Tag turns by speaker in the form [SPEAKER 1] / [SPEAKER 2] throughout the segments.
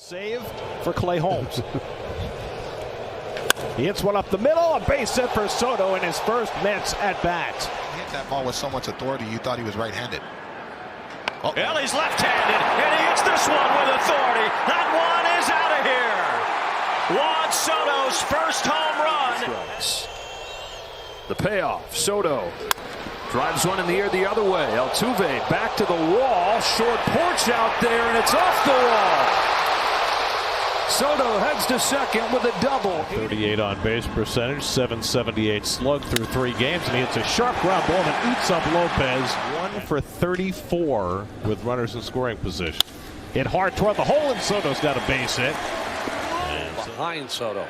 [SPEAKER 1] Save for Clay Holmes. He hits one up the middle, a base hit for Soto in his first Mets at bat.
[SPEAKER 2] He hit that ball with so much authority you thought he was right-handed.
[SPEAKER 3] Oh. Well, he's left-handed, and he hits this one with authority. That one is out of here. Juan Soto's first home run.
[SPEAKER 4] The payoff, Soto drives one in the air the other way. Altuve back to the wall, short porch out there, and it's off the wall. Soto heads to second with a double.
[SPEAKER 1] 38 on base percentage, 778 slug through 3 games, and he hits a sharp ground ball that eats up Lopez. 1 for 34 with runners in scoring position. Hit hard toward the hole, and Soto's got a base hit.
[SPEAKER 3] And behind Soto.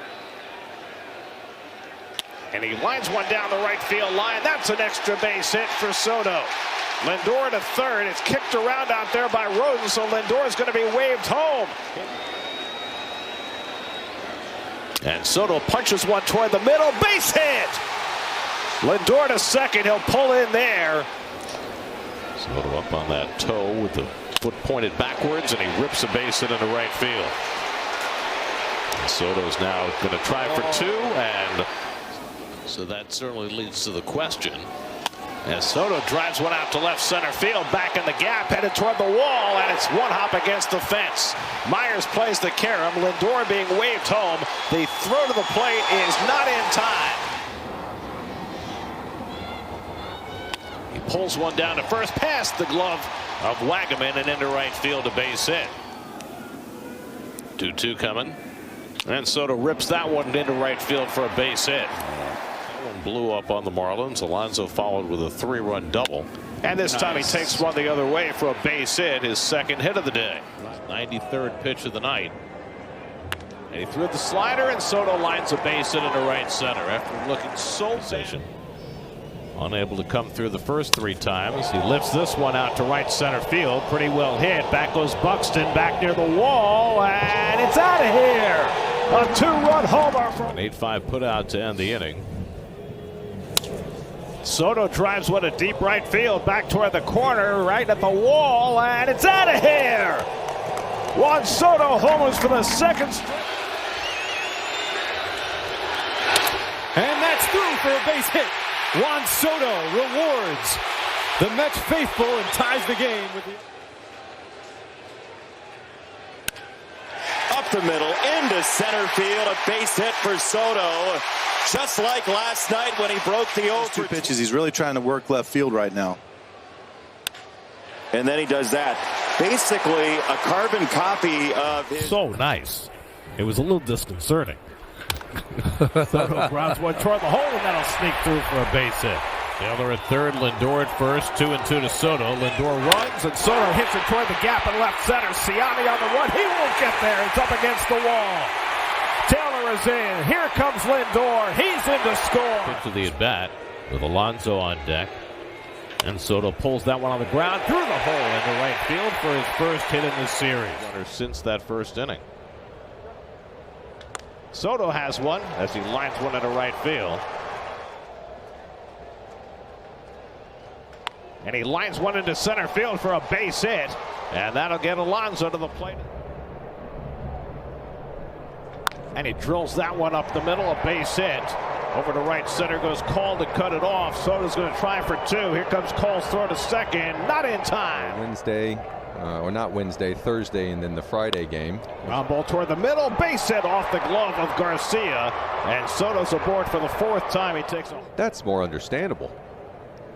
[SPEAKER 1] And he lines one down the right field line. That's an extra base hit for Soto. Lindor to third. It's kicked around out there by Rosen, so Lindor is going to be waved home. And Soto punches one toward the middle. Base hit! Lindor to second. He'll pull in there. Soto up on that toe with the foot pointed backwards, and he rips a base hit into right field. And Soto's now going to try for 2, and so that certainly leads to the question. As Soto drives one out to left center field, back in the gap, headed toward the wall, and it's one hop against the fence. Myers plays the carom. Lindor being waved home. The throw to the plate is not in time. He pulls one down to first, past the glove of Wagaman and into right field, a base hit. 2-2 coming. And Soto rips that one into right field for a base hit. Blew up on the Marlins. Alonso followed with a 3-run double. And this time he takes one the other way for a base hit, his second hit of the day. 93rd pitch of the night. And he threw the slider, and Soto lines a base hit into right center after looking so patient. Unable to come through the first 3 times. He lifts this one out to right center field. Pretty well hit. Back goes Buxton, back near the wall, and it's out of here. A 2-run homer from an 8-5 putout to end the inning. Soto drives one to deep right field, back toward the corner, right at the wall, and it's out of here. Juan Soto homers for the second straight.
[SPEAKER 5] And that's through for a base hit. Juan Soto rewards the Mets faithful and ties the game with the
[SPEAKER 3] Up the middle, into center field, a base hit for Soto. Just like last night when he broke the 0-2
[SPEAKER 6] pitches. He's really trying to work left field right now.
[SPEAKER 3] And then he does that. Basically a carbon copy of his.
[SPEAKER 1] So nice. It was a little disconcerting. Soto grounds one toward the hole, and that'll sneak through for a base hit. Taylor at third, Lindor at first, 2-2 to Soto. Lindor runs, and Soto hits it toward the gap in left center. Siani on the run. He won't get there. It's up against the wall. Taylor is in. Here comes Lindor. He's in to score. To the at-bat with Alonso on deck. And Soto pulls that one on the ground through the hole into right field for his first hit in this series. Since that first inning. Soto has one as he lines one into right field. And he lines one into center field for a base hit. And that'll get Alonso to the plate. And he drills that one up the middle, a base hit. Over to right center goes Cole to cut it off. Soto's going to try for 2. Here comes Cole's throw to second. Not in time.
[SPEAKER 7] Wednesday, or not Wednesday, Thursday, and then the Friday game.
[SPEAKER 1] Ground ball toward the middle. Base hit off the glove of Garcia. And Soto's aboard for the 4th time. He takes off.
[SPEAKER 7] That's more understandable.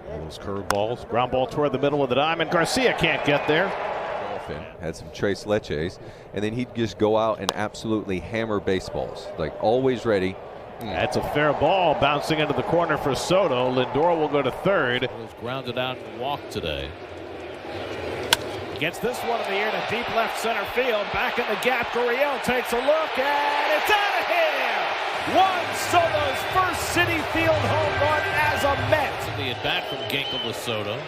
[SPEAKER 1] Those curveballs. Ground ball toward the middle of the diamond. Garcia can't get there.
[SPEAKER 7] Had some tres leches, and then he'd just go out and absolutely hammer baseballs, like always ready.
[SPEAKER 1] That's a fair ball bouncing into the corner for Soto. Lindor will go to third. Was grounded out and walked today. Gets this one in the air to deep left center field. Back in the gap, Gurriel takes a look, and it's out of here. Juan Soto's first Citi Field home run as a Met. The at-bat from Ginkel to Soto.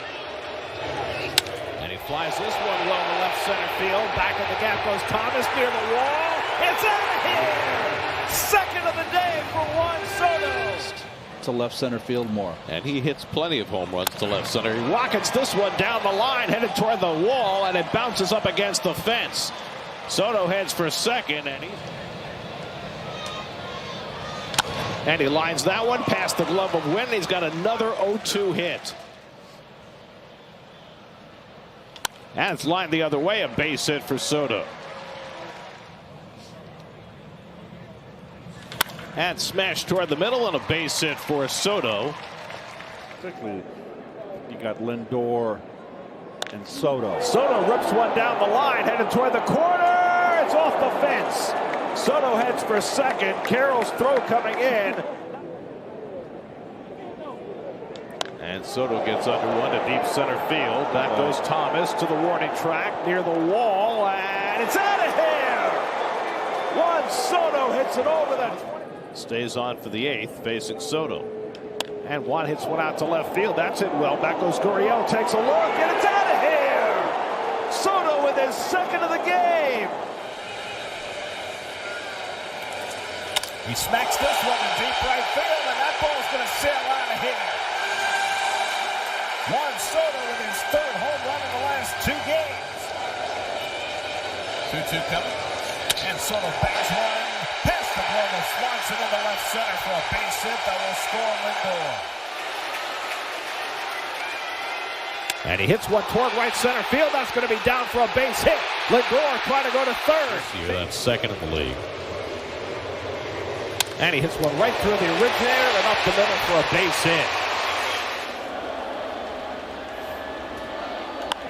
[SPEAKER 1] And he flies this one well to left center field. Back in the gap goes Thomas near the wall. It's out of here. Second of the day for Juan Soto.
[SPEAKER 8] To left center field more.
[SPEAKER 1] And he hits plenty of home runs to left center. He rockets this one down the line, headed toward the wall, and it bounces up against the fence. Soto heads for second, and he lines that one past the glove of Wynn. He's got another 0-2 hit. And it's lined the other way, a base hit for Soto. And smashed toward the middle, and a base hit for Soto.
[SPEAKER 9] Particularly, you got Lindor and Soto.
[SPEAKER 5] Soto rips one down the line, headed toward the corner. It's off the fence. Soto heads for second. Carroll's throw coming in.
[SPEAKER 1] And Soto gets under one to deep center field. Back goes Thomas to the warning track near the wall, and it's out of here. Juan Soto hits it over the. Stays on for the eighth, facing Soto. And Juan hits one out to left field. That's it well. Back goes Gurriel, takes a look, and it's out of here. Soto with his second of the game.
[SPEAKER 3] He smacks this one in deep right field, and that ball's going to sail out of here. Juan Soto with his third home run in the last 2 games. 2-2 coming, and Soto bangs one past the glove of Swanson in the left center for a base hit that will score Lindor.
[SPEAKER 5] And he hits one toward right center field. That's going to be down for a base hit. Lindor trying to go to third.
[SPEAKER 1] That's second in the league. And he hits one right through the originator and up the middle for a base hit.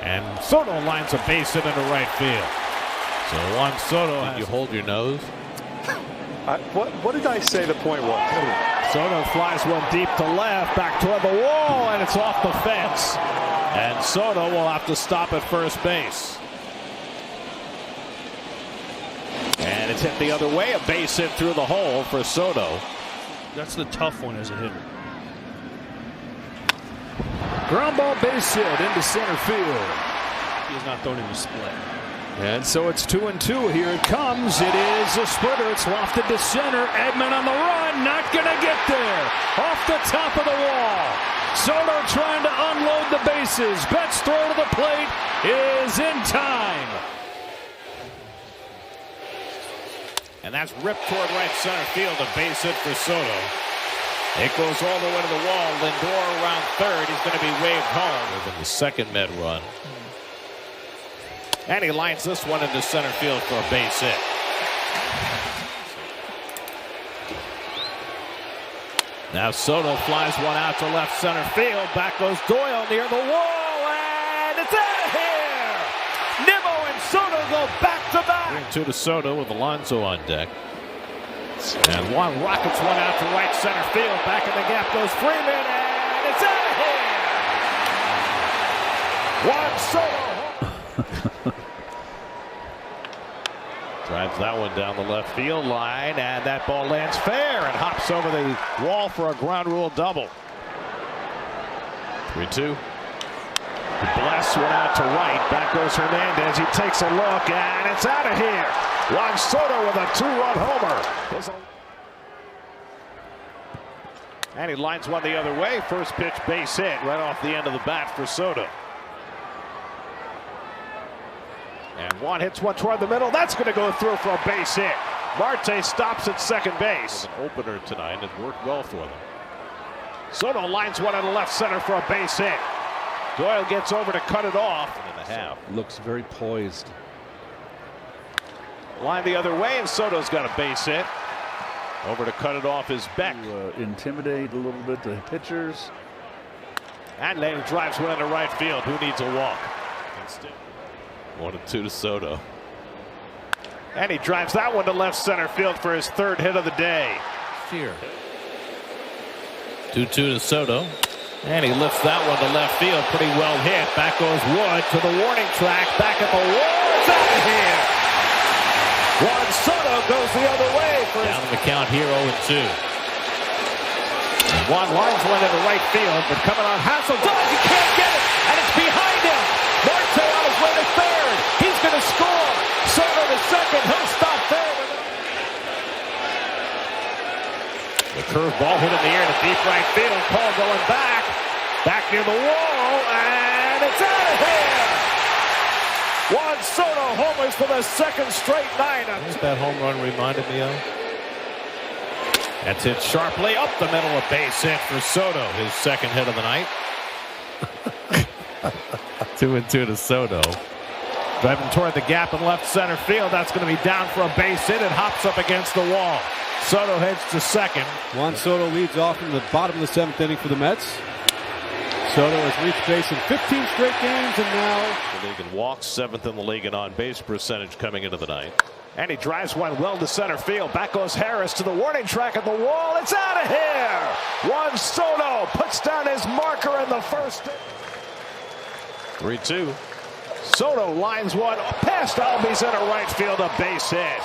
[SPEAKER 1] And Soto lines a base hit into right field. So Juan Soto. Did you hold your nose?
[SPEAKER 6] What did I say the point was?
[SPEAKER 1] Soto flies one deep to left, back toward the wall, and it's off the fence. And Soto will have to stop at first base. And it's hit the other way, a base hit through the hole for Soto.
[SPEAKER 9] That's the tough one as a hitter.
[SPEAKER 4] Ground ball base hit into center field.
[SPEAKER 9] He's not throwing him a split.
[SPEAKER 4] And so it's 2-2. Here it comes. It is a splitter. It's lofted to center. Edman on the run. Not going to get there. Off the top of the wall. Soto trying to unload the bases. Betts' throw to the plate is in time.
[SPEAKER 1] And that's ripped toward right center field, a base hit for Soto. It goes all the way to the wall. Lindor around third. He's going to be waved home. Within the second Met run. And he lines this one into center field for a base hit. Now Soto flies one out to left center field. Back goes Doyle near the wall, and it's out of here! Nimmo and Soto go back to back. 3-2 to Soto with Alonso on deck. And Juan rockets one out to right center field. Back in the gap goes Freeman, and it's out of here! Juan Soto. Drives that one down the left field line, and that ball lands fair and hops over the wall for a ground rule double. 3-2. Bless one out to right. Back goes Hernandez. He takes a look, and it's out of here. Juan Soto with a 2-run homer. And he lines one the other way. First pitch base hit right off the end of the bat for Soto. And Juan hits one toward the middle. That's going to go through for a base hit. Marte stops at second base. An opener tonight, and it worked well for them. Soto lines one in the left center for a base hit. Doyle gets over to cut it off. 1.5.
[SPEAKER 8] Looks very poised.
[SPEAKER 1] Line the other way, and Soto's got a base hit. Over to cut it off is Beck.
[SPEAKER 9] To intimidate a little bit the pitchers.
[SPEAKER 1] And then drives one into right field. Who needs a walk? 1-2 to Soto. And he drives that one to left center field for his third hit of the day. Here. 2-2 to Soto. And he lifts that one to left field. Pretty well hit. Back goes Wood to the warning track. Back at the wall. It's out of here. Juan Soto goes the other way. Down in the count here, 0-2. Juan lines one into right field, but coming on Hassel does. He can't get it, and it's behind him. Marte on his way to third. He's going to score. Soto to second. He'll stop there. The curve ball hit in the air to deep right field. Paul going back. Back near the wall, and it's out of here. Juan
[SPEAKER 5] Soto homers for the second straight night.
[SPEAKER 1] What that home run reminded me of? That's hit sharply up the middle, a base hit for Soto, his second hit of the night. 2-2 to Soto. Driving toward the gap in left center field. That's going to be down for a base hit. It hops up against the wall. Soto heads to second.
[SPEAKER 5] Juan Soto leads off in the bottom of the seventh inning for the Mets. Soto has reached base in 15 straight games, and now
[SPEAKER 1] The league in walks, seventh in the league in on-base percentage coming into the ninth. And he drives one well to center field. Back goes Harris to the warning track at the wall. It's out of here. Juan Soto puts down his marker in the first. 3-2. Soto lines one past Albies into right field, a base hit.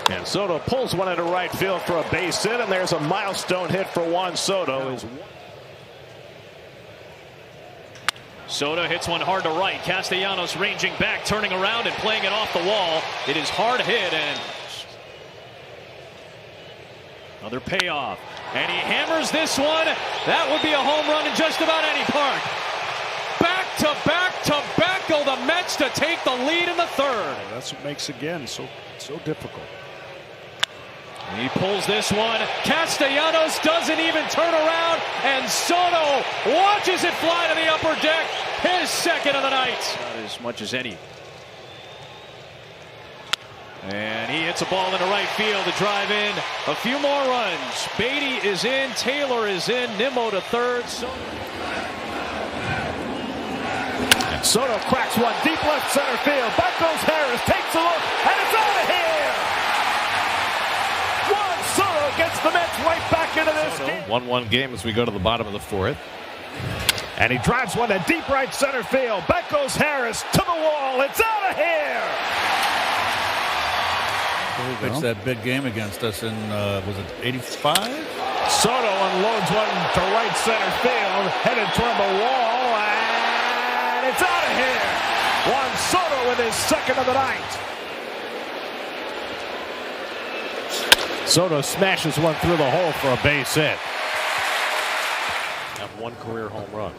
[SPEAKER 1] And Soto pulls one into right field for a base hit, and there's a milestone hit for Juan Soto.
[SPEAKER 3] Soto hits one hard to right. Castellanos ranging back, turning around and playing it off the wall. It is hard hit, and another payoff. And he hammers this one. That would be a home run in just about any park. Back to back to back go the Mets to take the lead in the third.
[SPEAKER 9] That's what makes, again, so difficult.
[SPEAKER 3] He pulls this one. Castellanos doesn't even turn around, and Soto watches it fly to the upper deck. His second of the night. Not as much as any. And he hits a ball into right field to drive in a few more runs. Beatty is in, Taylor is in, Nimmo to third.
[SPEAKER 5] and Soto cracks one deep left center field. Back goes Harris, takes a look, and it's out of here. Juan Soto gets the Mets right back into this game.
[SPEAKER 1] 1-1 game as we go to the bottom of the fourth.
[SPEAKER 5] And he drives one to deep right center field. Back goes Harris to the wall. It's out of here.
[SPEAKER 8] Pitched that big game against us in, was it 85?
[SPEAKER 5] Soto unloads one to right center field, headed toward the wall, and it's out of here. Juan Soto with his second of the night.
[SPEAKER 1] Soto smashes one through the hole for a base hit. Have one career home run.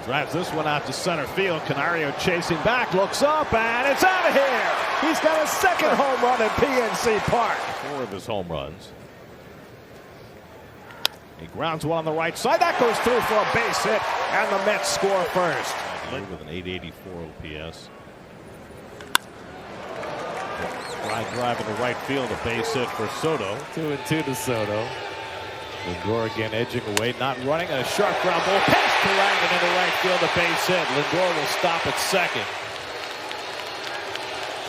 [SPEAKER 5] Drives this one out to center field. Canario chasing back, looks up, and it's out of here. He's got a second home run at PNC Park.
[SPEAKER 1] 4 of his home runs.
[SPEAKER 5] He grounds one on the right side. That goes through for a base hit, and the Mets score first.
[SPEAKER 1] With an 884 OPS.
[SPEAKER 5] Drive in the right field, a base hit for Soto.
[SPEAKER 1] 2-2 to Soto.
[SPEAKER 5] Lindor again edging away, not running, and a sharp ground ball past Carrangan into right field, a base hit. Lindor will stop at second.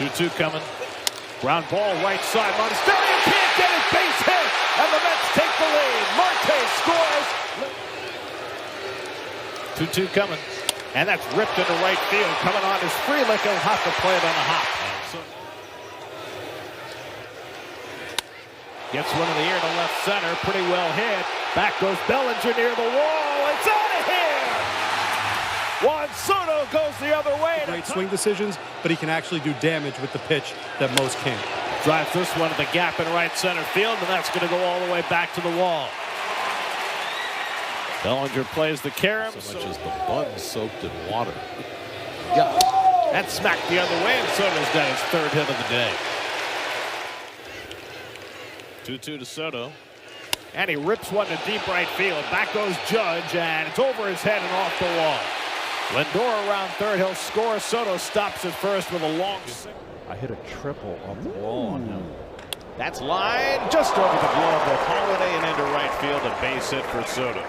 [SPEAKER 5] 2-2 coming. Ground ball right side. Monasterio can't get it, base hit, and the Mets take the lead. Marte scores. 2-2 coming, and that's ripped into right field. Coming on is Frelick. He'll have to play it on a hop. Gets one in the air to left center. Pretty well hit. Back goes Bellinger near the wall. It's out of here. Juan Soto goes the other way.
[SPEAKER 6] Great swing decisions, but he can actually do damage with the pitch that most can't.
[SPEAKER 5] Drives this one to the gap in right center field, and that's going to go all the way back to the wall. Bellinger plays the carom.
[SPEAKER 1] So much as the bun soaked in water.
[SPEAKER 5] That smacked the other way, and Soto's got his third hit of the day. 2-2 to Soto. And he rips one to deep right field. Back goes Judge, and it's over his head and off the wall. Lindor around third. He'll score. Soto stops at first with a long single.
[SPEAKER 9] I hit a triple off the wall on him.
[SPEAKER 5] That's line just over the glove of Holiday and into right field. A base hit for Soto.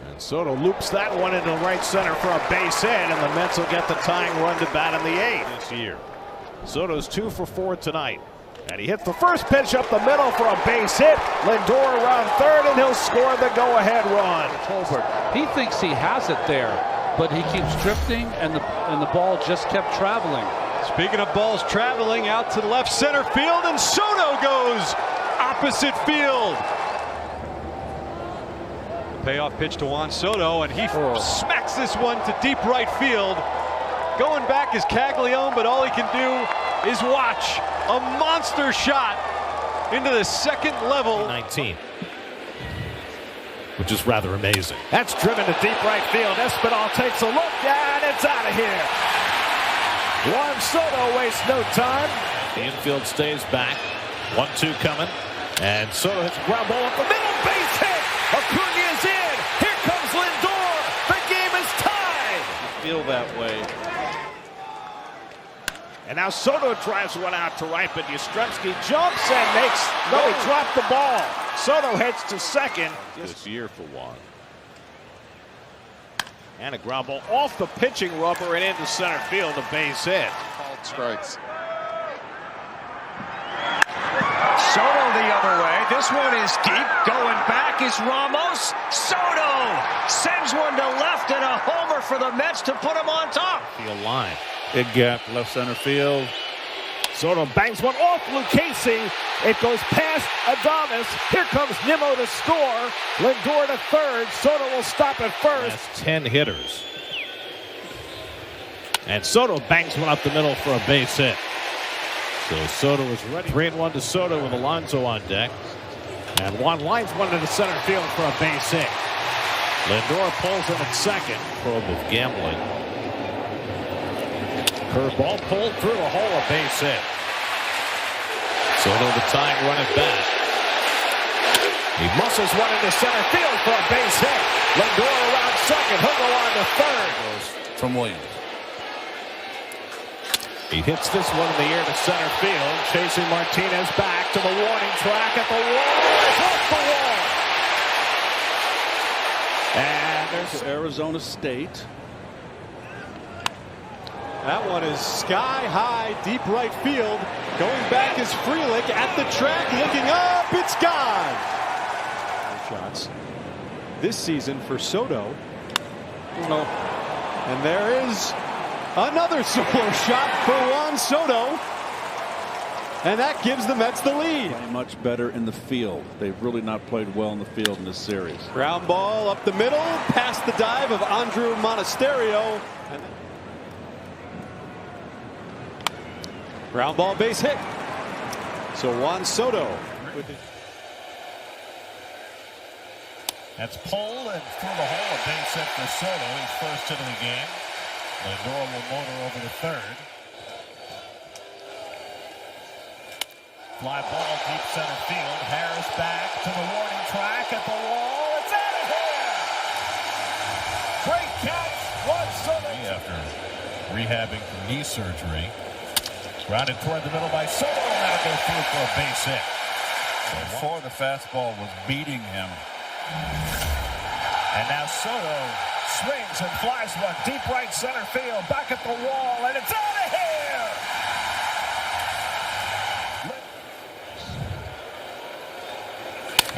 [SPEAKER 5] And Soto loops that one into right center for a base hit, and the Mets will get the tying run to bat in the 8th this year. Soto's 2 for 4 tonight. And he hits the first pitch up the middle for a base hit. Lindor around third, and he'll score the go-ahead run.
[SPEAKER 8] Tolbert. He thinks he has it there, but he keeps drifting, and the ball just kept traveling.
[SPEAKER 10] Speaking of balls traveling out to the left center field, and Soto goes opposite field. The payoff pitch to Juan Soto, and he smacks this one to deep right field. Going back is Caglione, but all he can do is watch a monster shot into the second level.
[SPEAKER 1] 19.
[SPEAKER 5] which is rather amazing. That's driven to deep right field. Espinal takes a look, and it's out of here. Juan Soto wastes no time. The infield stays back. 1-2 coming. And Soto hits a ground ball up the middle. Base hit. Acuna's in. Here comes Lindor. The game is tied.
[SPEAKER 9] Feel that way.
[SPEAKER 5] And now Soto drives one out to right, but Yastrzemski jumps and makes. No, he dropped the ball. Soto heads to second. This year for Juan. And a ground ball off the pitching rubber and into center field. A base hit.
[SPEAKER 2] Called strikes.
[SPEAKER 3] Soto the other way. This one is deep. Going back is Ramos. Soto sends one to left and a homer for the Mets to put him on top.
[SPEAKER 5] Field line.
[SPEAKER 9] Big gap, left center field.
[SPEAKER 5] Soto bangs one off Lucchesi. It goes past Adames. Here comes Nimmo to score. Lindor to third. Soto will stop at first. That's 10 hitters. And Soto bangs one up the middle for a base hit. So Soto is ready. 3-1 to Soto with Alonso on deck. And Juan lines one into center field for a base hit. Lindor pulls him at second. Probe of gambling. Curveball pulled through a hole, a base hit. Soto the tying run at bat. He muscles one into center field for a base hit. Lindor around second. He'll go on to third.
[SPEAKER 9] From Williams.
[SPEAKER 5] He hits this one in the air to center field. Chasing Martinez back to the warning track at the wall. It's off the wall. And there's
[SPEAKER 9] Arizona State.
[SPEAKER 10] That one is sky high, deep right field. Going back is Frelick at the track, looking up, it's gone. Shots this season for Soto.
[SPEAKER 9] No.
[SPEAKER 10] And there is another solo shot for Juan Soto. And that gives the Mets the lead.
[SPEAKER 9] Playing much better in the field. They've really not played well in the field in this series.
[SPEAKER 10] Ground ball up the middle, past the dive of Andrew Monasterio. Ground ball base hit. So Juan Soto.
[SPEAKER 5] that's pulled and through the hole. A base hit for Soto. He's first into the game. Lindor will motor over to third. Fly ball deep center field. Harris back to the warning track at the wall. It's out of here. Great catch. Juan Soto. After rehabbing from knee surgery. Grounded toward the middle by Soto, and that'll go through for a base hit.
[SPEAKER 9] Before the fastball was beating him.
[SPEAKER 5] And now Soto swings and flies one deep right center field, back at the wall, and it's out of here!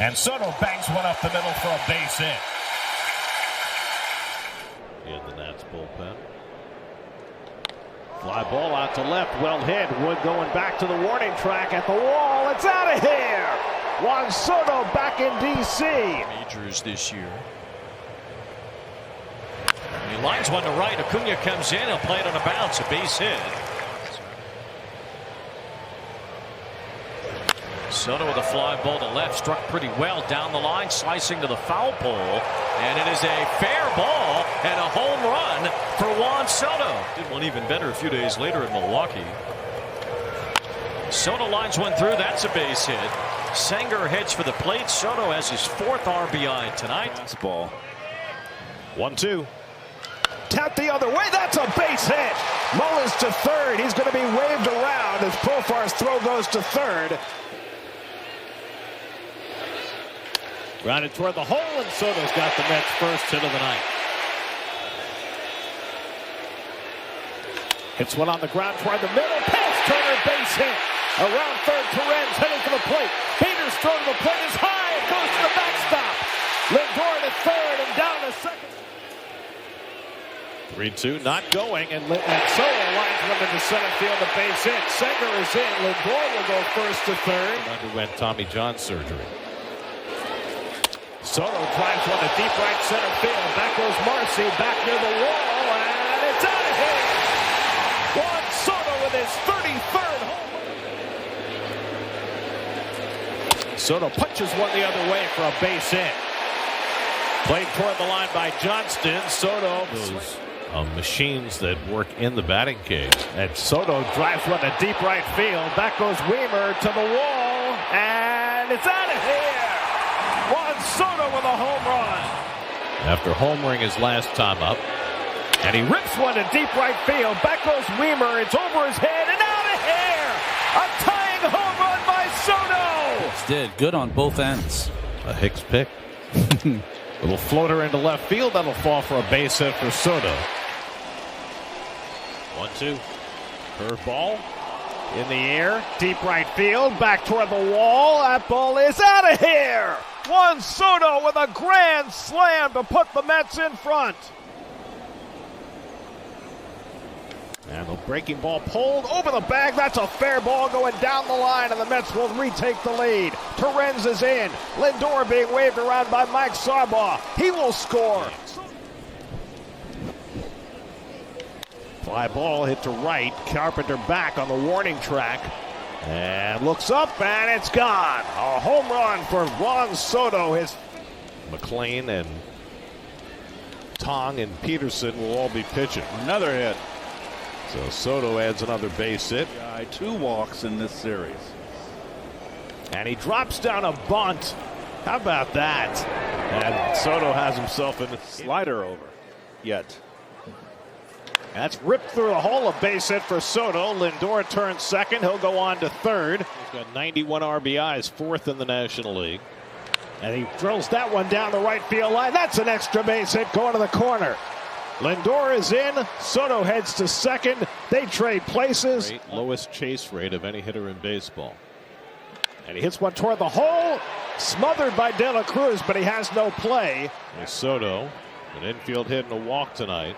[SPEAKER 5] And Soto bangs one up the middle for a base hit. In the Nats bullpen. Fly ball out to left, well hit. Wood going back to the warning track at the wall. It's out of here! Juan Soto back in D.C.
[SPEAKER 3] Majors this year. He lines one to right. Acuna comes in. He'll play it on a bounce. A base hit. Soto with a fly ball to left. Struck pretty well down the line. Slicing to the foul pole. And it is a fair ball and a home run for Juan Soto. Did one even better a few days later in Milwaukee. Soto lines one through. That's a base hit. Sanger heads for the plate. Soto has his fourth RBI tonight.
[SPEAKER 9] Fastball.
[SPEAKER 5] 1-2. Tap the other way. That's a base hit. Mullins to third. He's going to be waved around as Profar's throw goes to third. Grounded toward the hole, and Soto's got the Mets' first hit of the night. Hits one on the ground toward the middle. Pass Turner, base hit. Around third, Torrens heading for the plate. Bader's throw to the plate is high. It goes to the backstop. Lindor to third and down to second. 3-2, not going, and Soto lines one into center field, a base hit. Sanger is in. Lindor will go first to third. Underwent Tommy John surgery. Soto drives one to deep right center field. Back goes Marcy, back near the wall, and it's out of here. Juan Soto with his 33rd home run. Soto punches one the other way for a base hit. Played toward the line by Johnston. Soto. Those machines that work in the batting cage. And Soto drives one to deep right field. Back goes Weimer to the wall. And it's out of here. Juan Soto with a home run. After homering his last time up. And he rips one to deep right field. Back goes Weimer. It's over his head and out of here. A tying home run by Soto.
[SPEAKER 8] Did good on both ends.
[SPEAKER 5] A Hicks pick. Little floater into left field. That'll fall for a base hit for Soto. 1-2. Curveball in the air. Deep right field. Back toward the wall. That ball is out of here. Juan Soto with a grand slam to put the Mets in front. And the breaking ball pulled over the bag. That's a fair ball going down the line, and the Mets will retake the lead. Torrens is in. Lindor being waved around by Mike Sarbaugh. He will score. Fly ball hit to right. Carpenter back on the warning track. And looks up, and it's gone. A home run for Juan Soto. His McLean and Tong and Peterson will all be pitching.
[SPEAKER 9] Another hit.
[SPEAKER 5] So Soto adds another base hit.
[SPEAKER 9] 2 walks in this series.
[SPEAKER 5] And he drops down a bunt. How about that? And Soto has himself in the
[SPEAKER 9] Slider over. Yet.
[SPEAKER 5] That's ripped through the hole. A base hit for Soto. Lindor turns second. He'll go on to third. He's got 91 RBIs, 4th in the National League. And he drills that one down the right field line. That's an extra base hit going to the corner. Lindor is in. Soto heads to second. They trade places. Lowest chase rate of any hitter in baseball. And he hits one toward the hole. Smothered by De La Cruz, but he has no play. And Soto, an infield hit and a walk tonight.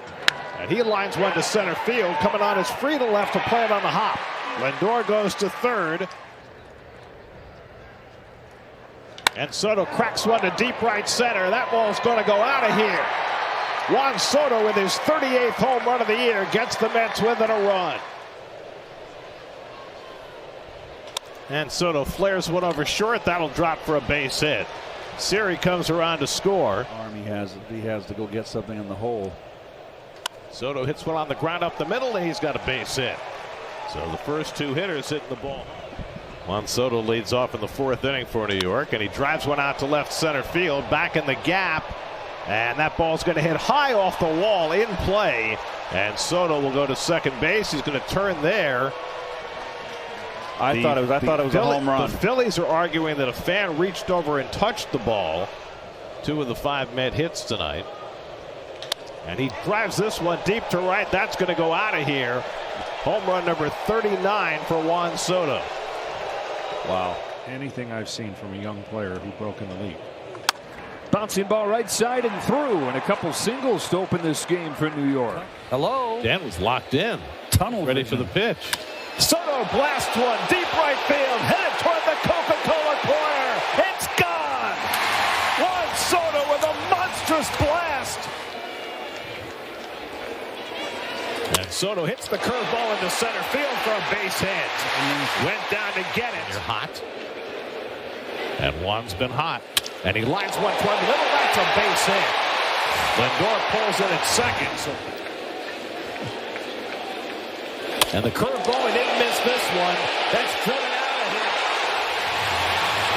[SPEAKER 5] And he lines one to center field. Coming on is free to left to play it on the hop. Lindor goes to third. And Soto cracks one to deep right center. That ball's going to go out of here. Juan Soto with his 38th home run of the year gets the Mets within a run. And Soto flares one over short. That'll drop for a base hit. Siri comes around to score.
[SPEAKER 9] He has to go get something in the hole.
[SPEAKER 5] Soto hits one on the ground up the middle, and he's got a base hit. So the first 2 hitters hitting the ball. Juan Soto leads off in the 4th inning for New York, and he drives one out to left center field. Back in the gap. And that ball's going to hit high off the wall in play. And Soto will go to second base. He's going to turn there.
[SPEAKER 9] I thought it was a home run.
[SPEAKER 5] The Phillies are arguing that a fan reached over and touched the ball. 2 of the 5 Met hits tonight. And he drives this one deep to right. That's going to go out of here. Home run number 39 for Juan Soto.
[SPEAKER 4] Wow. Anything I've seen from a young player who broke in the league. Bouncing ball right side and through, and a couple singles to open this game for New York.
[SPEAKER 8] Hello.
[SPEAKER 5] Dan was locked in.
[SPEAKER 4] Tunnel
[SPEAKER 5] ready
[SPEAKER 4] vision.
[SPEAKER 5] for the pitch. Soto blasts one deep right field, headed toward the Coca-Cola corner. It's gone. Juan Soto with a monstrous blast. And Soto hits the curveball into center field for a base hit. Went down to get it. You're hot. And Juan's been hot. And he lines one toward the middle. That's a base hit. Lindor pulls in at second. And the curveball, he didn't miss this one. That's driven out of here.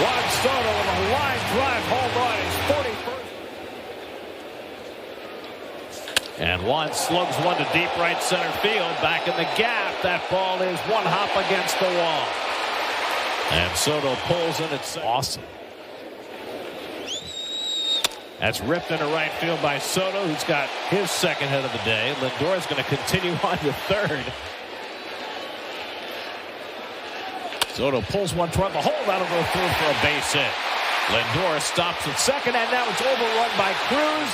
[SPEAKER 5] Juan Soto with a line drive home run. His 41st. And Juan slugs one to deep right center field. Back in the gap. That ball is one hop against the wall. And Soto pulls in at second. Awesome. That's ripped into right field by Soto, who's got his second hit of the day. Lindor is going to continue on to third. Soto pulls one toward the hole. That'll go through for a base hit. Lindor stops at second, and now it's overrun by Cruz.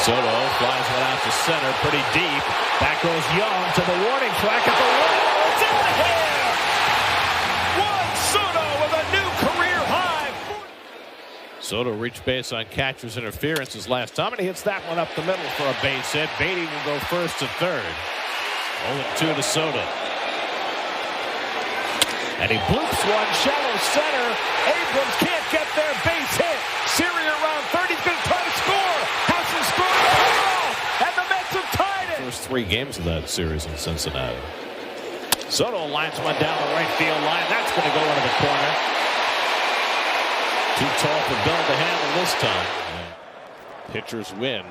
[SPEAKER 5] Soto flies one out to center pretty deep. Back goes Young to the warning track at the wall. It's out of here! Juan Soto with a new career high. Soto reached base on catcher's interference his last time, and he hits that one up the middle for a base hit. Beatty will go first to third. 0-2 to Soto. And he bloops one, shallow center. Abrams can't get there, base hit. Siri around third, he's going to try to score. Hasn't scored at all, and the Mets have tied it. First 3 games of that series in Cincinnati. Soto lines one down the right field line. That's going to go into the corner. Too tall for Bill to handle this time. Pitchers win,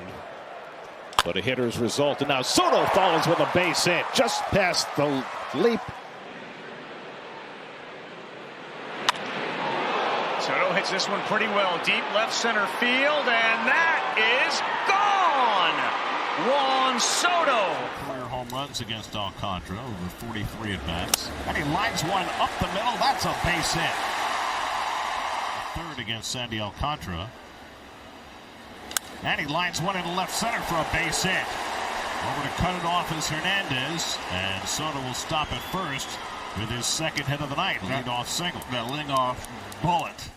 [SPEAKER 5] but a hitter's result. And now Soto follows with a base hit just past the leap.
[SPEAKER 3] Soto hits this one pretty well. Deep left center field, and that is gone. Juan Soto.
[SPEAKER 5] Career home runs against Alcantara, over 43 at-bats. And he lines one up the middle. That's a base hit. Third against Sandy Alcantara. And he lines one into left center for a base hit. Over to cut it off is Hernandez. And Soto will stop at first with his second hit of the night. Lead off single.
[SPEAKER 9] That leading off bullet.